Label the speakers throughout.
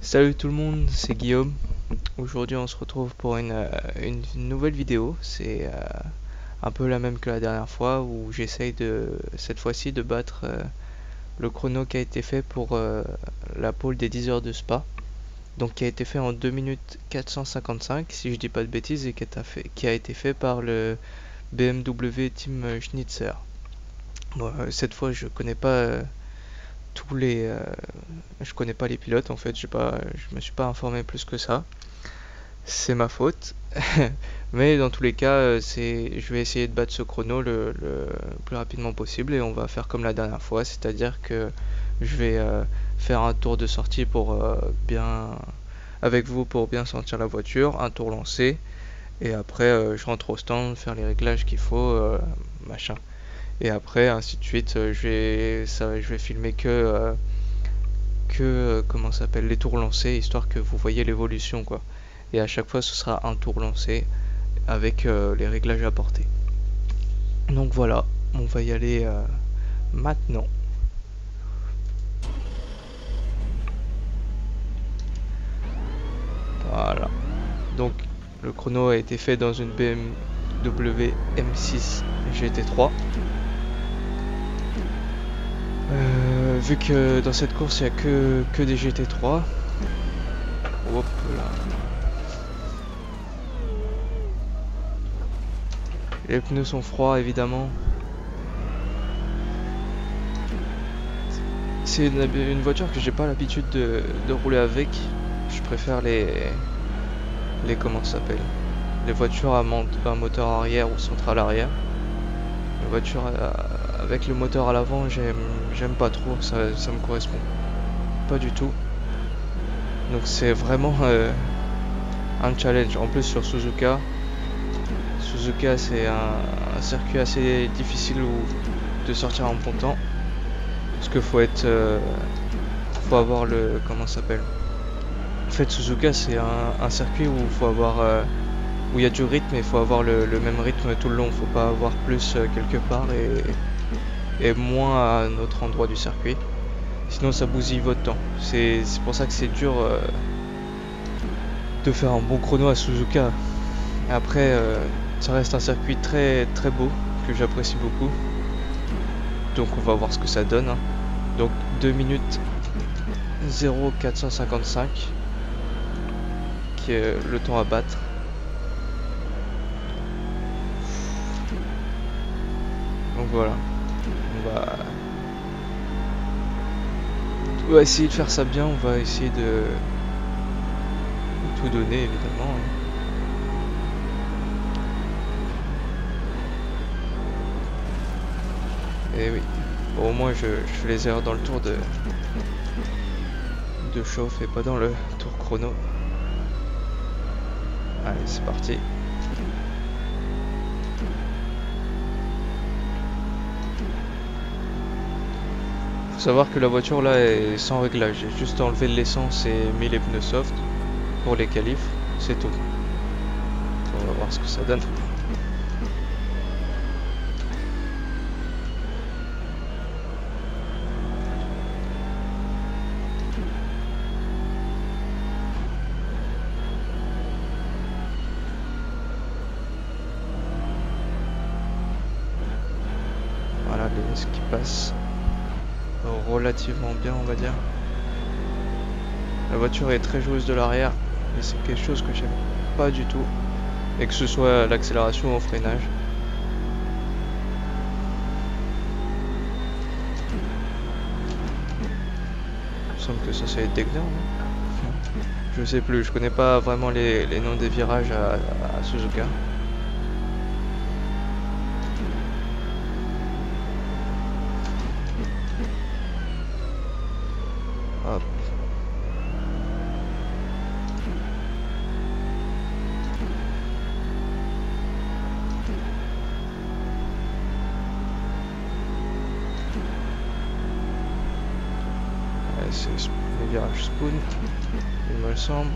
Speaker 1: Salut tout le monde, c'est Guillaume. Aujourd'hui on se retrouve pour une nouvelle vidéo. C'est un peu la même que la dernière fois où j'essaye cette fois-ci de battre le chrono qui a été fait pour la pole des 10 heures de Spa. Donc qui a été fait en 2 minutes 455 si je dis pas de bêtises et qui a été fait par le BMW Team Schnitzer. Bon, cette fois je connais pas je connais pas les pilotes en fait, je me suis pas informé plus que ça. C'est ma faute. Mais dans tous les cas, je vais essayer de battre ce chrono le plus rapidement possible et on va faire comme la dernière fois, c'est-à-dire que je vais faire un tour de sortie pour avec vous pour bien sentir la voiture, un tour lancé et après je rentre au stand, faire les réglages qu'il faut, machin. Et après ainsi de suite, je vais filmer comment ça s'appelle, les tours lancés histoire que vous voyez l'évolution quoi. Et à chaque fois ce sera un tour lancé avec les réglages apportés. Donc voilà, on va y aller maintenant. Voilà. Donc le chrono a été fait dans une BMW M6 GT3. Vu que dans cette course il n'y a que des GT3. Hop là. Les pneus sont froids évidemment. C'est une voiture que j'ai pas l'habitude de rouler avec. Je préfère les comment ça s'appelle, les voitures à moteur arrière ou centrale arrière. Les voitures avec le moteur à l'avant, j'aime pas trop, ça me correspond pas du tout. Donc c'est vraiment un challenge. En plus sur Suzuka c'est un circuit assez difficile de sortir en bon temps. Parce qu'il faut avoir le, comment ça s'appelle. En fait Suzuka c'est un circuit où faut avoir où il y a du rythme et il faut avoir le même rythme tout le long. Faut pas avoir plus quelque part et moins à un autre endroit du circuit. Sinon ça bousille votre temps. C'est pour ça que c'est dur de faire un bon chrono à Suzuka. Après ça reste un circuit très très beau que j'apprécie beaucoup. Donc on va voir ce que ça donne. Hein. Donc 2 minutes 0,455 qui est le temps à battre. Donc voilà, on va essayer de faire ça bien, on va essayer de tout donner évidemment. Et oui, bon, au moins je fais les erreurs dans le tour de chauffe et pas dans le tour chrono. Allez, c'est parti. Faut savoir que la voiture là est sans réglage. J'ai juste enlevé l'essence et mis les pneus soft pour les qualifs, c'est tout. On va voir ce que ça donne. Voilà ce qui passe relativement bien on va dire. La voiture est très joueuse de l'arrière et c'est quelque chose que j'aime pas du tout, et que ce soit à l'accélération ou au freinage. Il me semble que ça c'est Degner, non? Je sais plus, je connais pas vraiment les noms des virages à Suzuka. Hop. C'est le virage Spoon, il me semble.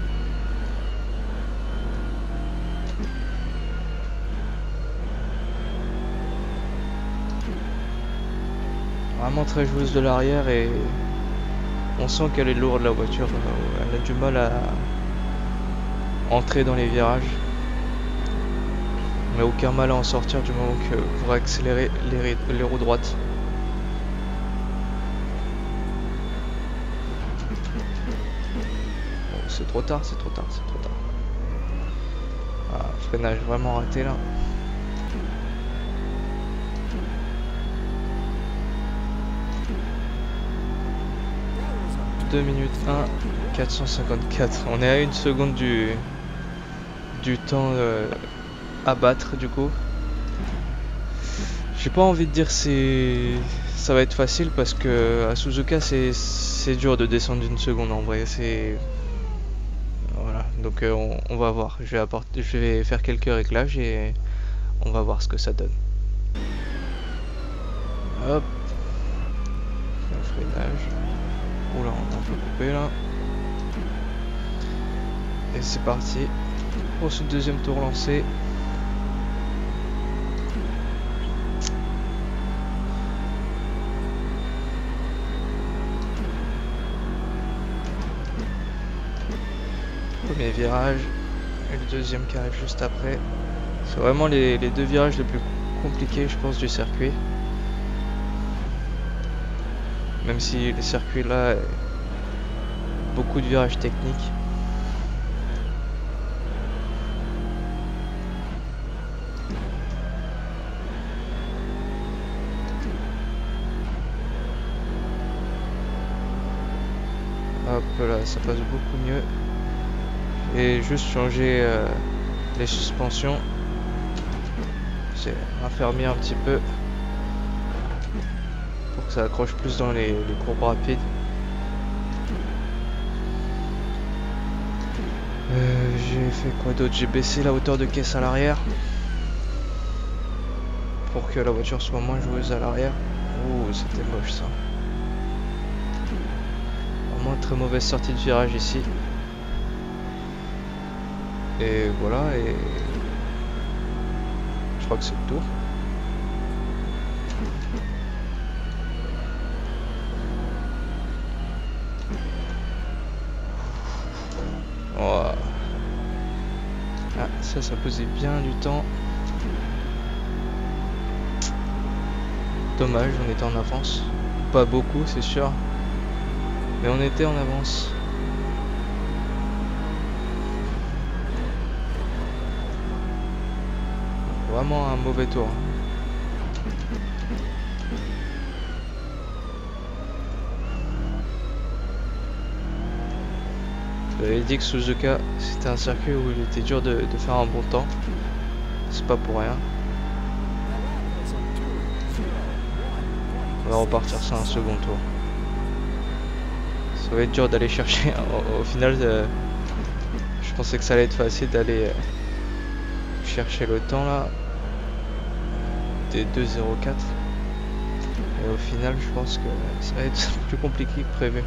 Speaker 1: Vraiment très joueuse de l'arrière et On sent qu'elle est lourde la voiture, elle a du mal à entrer dans les virages. Mais aucun mal à en sortir du moment que pour accélérer les roues droites. Bon, c'est trop tard, c'est trop tard, c'est trop tard. Ah, freinage vraiment raté là. 2 minutes 1, 454. On est à 1 seconde du temps à battre du coup. J'ai pas envie de dire ça va être facile parce que à Suzuka c'est dur de descendre d'une seconde en vrai. C'est voilà. Donc on va voir. Je vais faire quelques réglages et on va voir ce que ça donne. Hop. Un freinage. Oula, on peut couper là. Et c'est parti pour ce deuxième tour lancé. Premier virage et le deuxième qui arrive juste après. C'est vraiment les deux virages les plus compliqués je pense du circuit. Même si le circuit là est beaucoup de virages techniques. Hop là, ça passe beaucoup mieux. Et juste changer les suspensions. C'est raffermir un petit peu pour que ça accroche plus dans les courbes rapides. J'ai fait quoi d'autre? J'ai baissé la hauteur de caisse à l'arrière pour que la voiture soit moins joueuse à l'arrière. Ouh, c'était moche ça. Vraiment très mauvaise sortie de virage ici. Et voilà, et je crois que c'est le tour. Oh. Ah, ça posait bien du temps. Dommage, on était en avance. Pas beaucoup, c'est sûr. Mais on était en avance. Vraiment un mauvais tour. J'avais dit que Suzuka c'était un circuit où il était dur de faire un bon temps. C'est pas pour rien. On va repartir sur un second tour. Ça va être dur d'aller chercher. Au final, je pensais que ça allait être facile d'aller chercher le temps là. Des 2.04. Et au final, je pense que ça va être plus compliqué que prévu.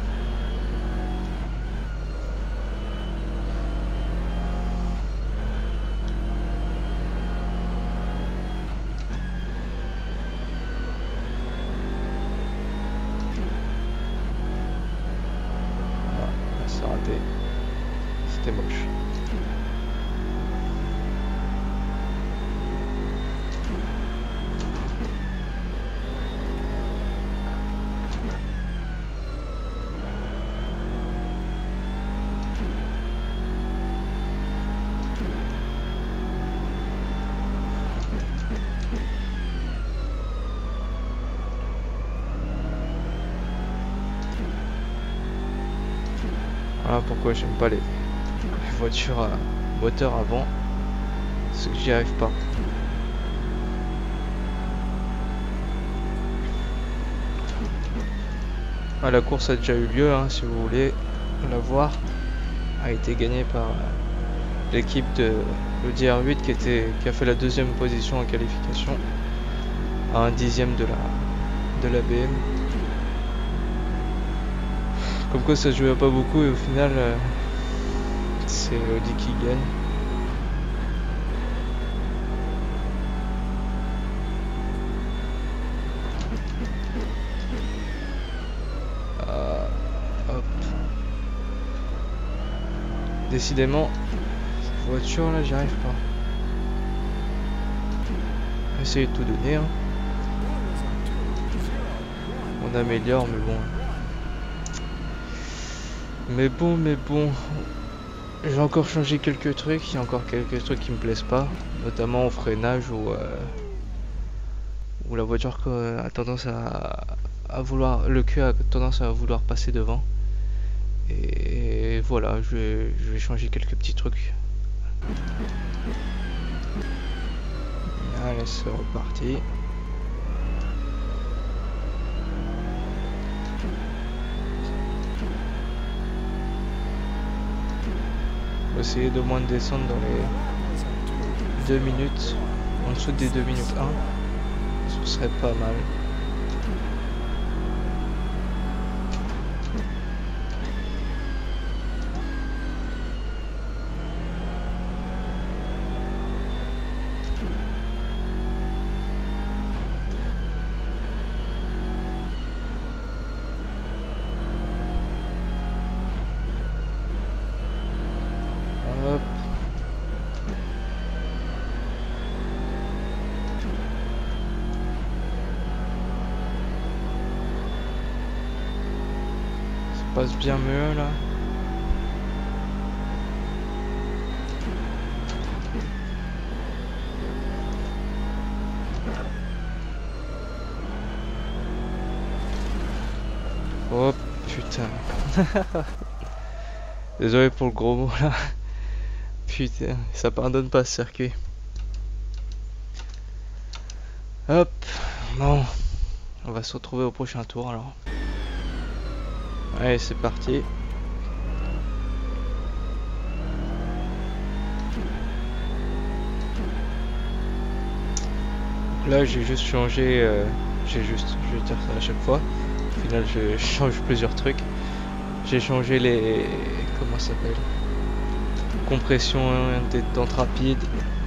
Speaker 1: C'était moche. Voilà pourquoi j'aime pas les voitures à moteur avant, c'est que j'y arrive pas. Ah, la course a déjà eu lieu, hein, si vous voulez la voir, a été gagnée par l'équipe de l'Audi R8 qui a fait la deuxième position en qualification à un dixième de la BM. Comme quoi ça jouait pas beaucoup et au final c'est Audi qui gagne. Hop. Décidément, cette voiture là, j'y arrive pas. Essayer de tout donner, hein. On améliore, mais bon. Mais bon. J'ai encore changé quelques trucs. Il y a encore quelques trucs qui me plaisent pas. Notamment au freinage où la voiture a tendance à vouloir. Le cul a tendance à vouloir passer devant. Et voilà, je vais changer quelques petits trucs. Allez, c'est reparti. On va essayer de moins de descendre dans les 2 minutes. En dessous des 2 minutes 1. Ce serait pas mal. Hop. Ça passe bien mieux là. Oh putain. Désolé pour le gros mot là. Putain, ça pardonne pas ce circuit. Hop, bon. On va se retrouver au prochain tour alors. Allez, c'est parti. Donc là, j'ai juste changé. Je vais dire ça à chaque fois. Au final, je change plusieurs trucs. J'ai changé les. Comment ça s'appelle? Compression, détente rapide,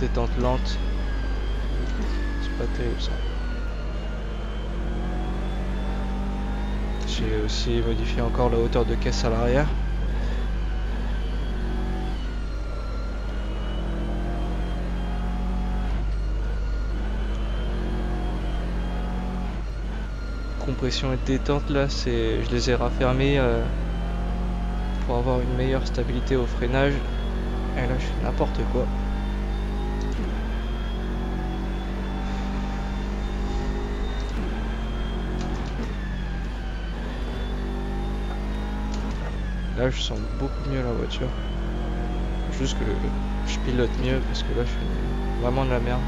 Speaker 1: détente lente. C'est pas terrible ça. J'ai aussi modifié encore la hauteur de caisse à l'arrière. Compression et détente là, je les ai raffermés pour avoir une meilleure stabilité au freinage. Et là je fais n'importe quoi. Là je sens beaucoup mieux la voiture. Juste que je pilote mieux parce que là je fais vraiment de la merde.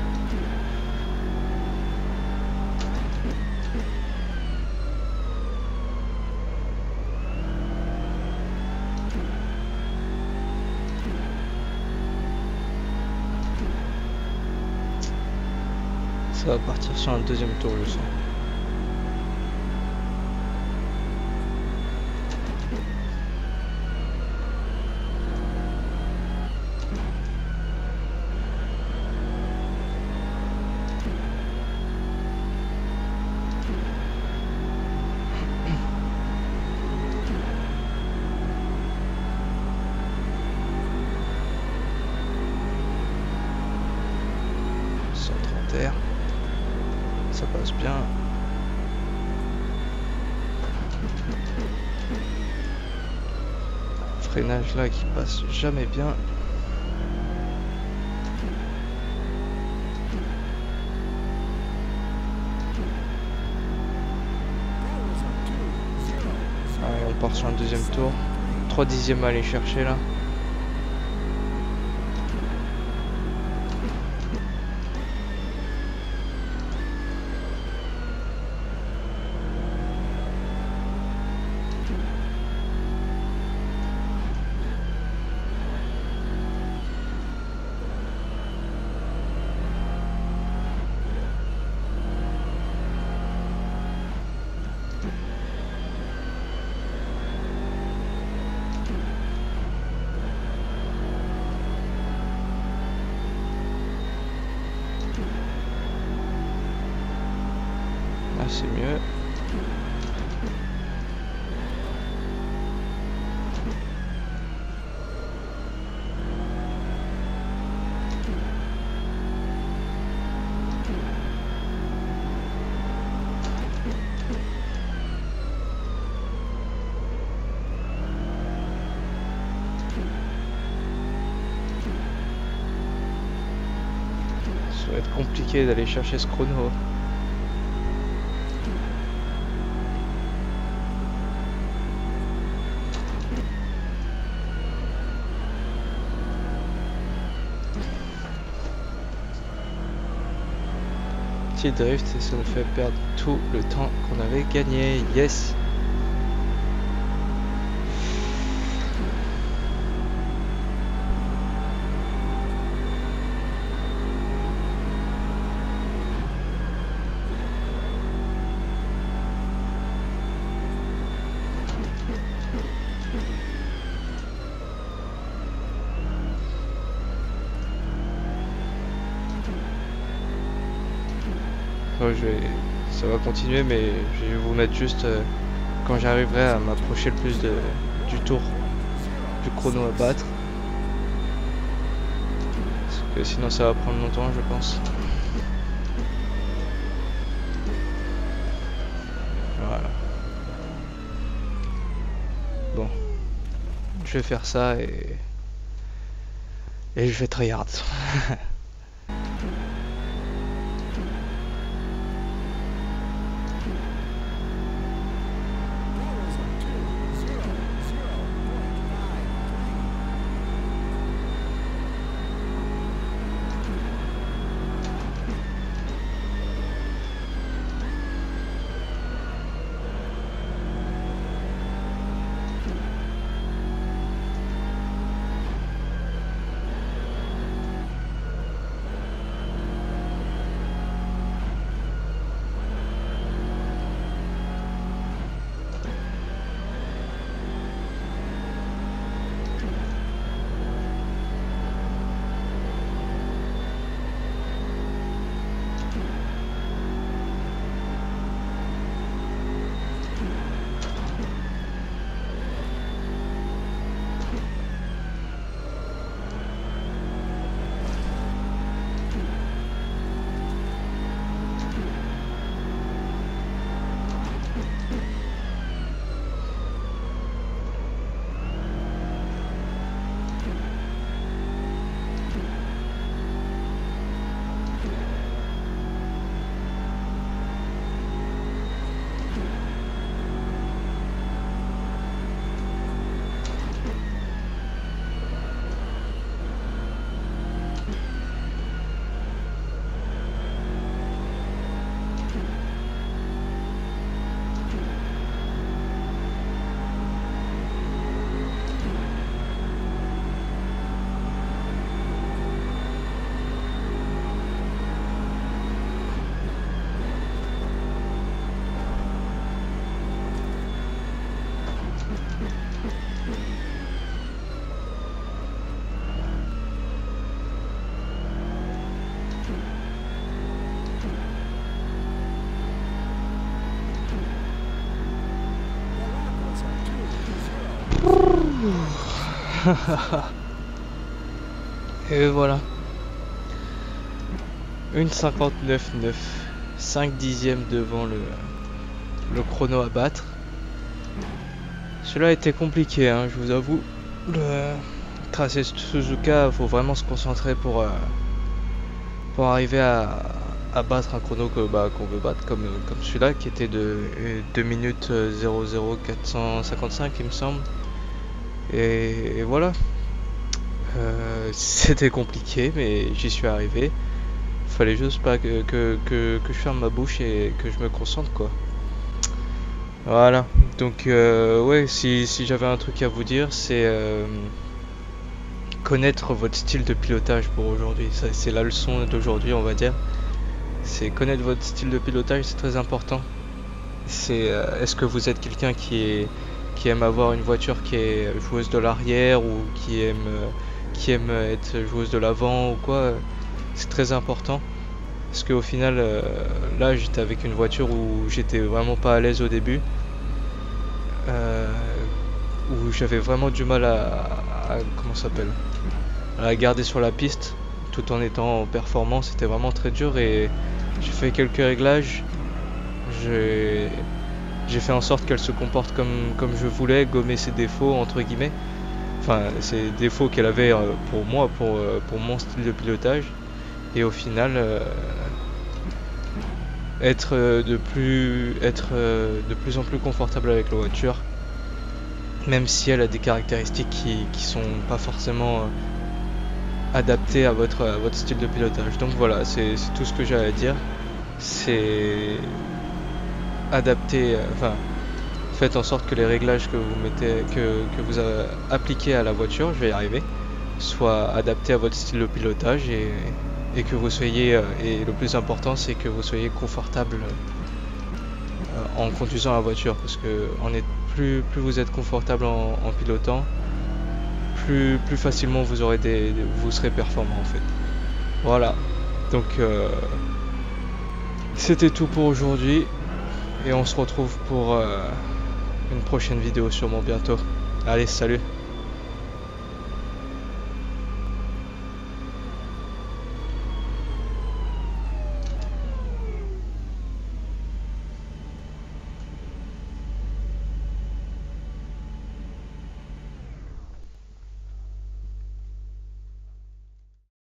Speaker 1: Ça va partir sur un deuxième tour, je sens. Ça passe bien. Freinage là qui passe jamais bien. Allez, on part sur un deuxième tour. 3 dixièmes à aller chercher là. Là c'est mieux. va être compliqué d'aller chercher ce chrono. Petit drift et ça nous fait perdre tout le temps qu'on avait gagné. Yes! Ça va continuer, mais je vais vous mettre juste quand j'arriverai à m'approcher le plus du tour du chrono à battre. Parce que sinon ça va prendre longtemps, je pense. Voilà. Bon. Je vais faire ça et je vais tryhard. Et voilà. 1,59,9. 5 dixièmes devant le chrono à battre. Cela a été compliqué, hein, je vous avoue. Le tracé Suzuka, faut vraiment se concentrer pour arriver à battre un chrono qu'on veut battre, comme celui-là qui était de 2 minutes 0,0455 il me semble. Et voilà. C'était compliqué, mais j'y suis arrivé. Fallait juste pas que je ferme ma bouche et que je me concentre, quoi. Voilà. Donc ouais, si j'avais un truc à vous dire, c'est connaître votre style de pilotage pour aujourd'hui. C'est la leçon d'aujourd'hui, on va dire. C'est connaître votre style de pilotage, c'est très important. C'est est-ce que vous êtes quelqu'un qui aime avoir une voiture qui est joueuse de l'arrière ou qui aime être joueuse de l'avant ou quoi. C'est très important parce qu'au final là j'étais avec une voiture où j'étais vraiment pas à l'aise au début, où j'avais vraiment du mal à comment ça s'appelle, à la garder sur la piste tout en étant performant. C'était vraiment très dur et j'ai fait quelques réglages. J'ai fait en sorte qu'elle se comporte comme je voulais, gommer ses défauts entre guillemets, enfin ces défauts qu'elle avait pour moi, pour mon style de pilotage. et au final être de plus en plus confortable avec la voiture, même si elle a des caractéristiques qui sont pas forcément adaptées à votre style de pilotage. Donc voilà, c'est tout ce que j'ai à dire. C'est adapter, faites en sorte que les réglages que vous mettez, que vous appliquez à la voiture, je vais y arriver, soient adaptés à votre style de pilotage et que vous soyez, et le plus important c'est que vous soyez confortable en conduisant la voiture, parce que plus vous êtes confortable en pilotant, plus facilement vous serez performant en fait. Voilà, donc c'était tout pour aujourd'hui et on se retrouve pour une prochaine vidéo sûrement bientôt. Allez, salut!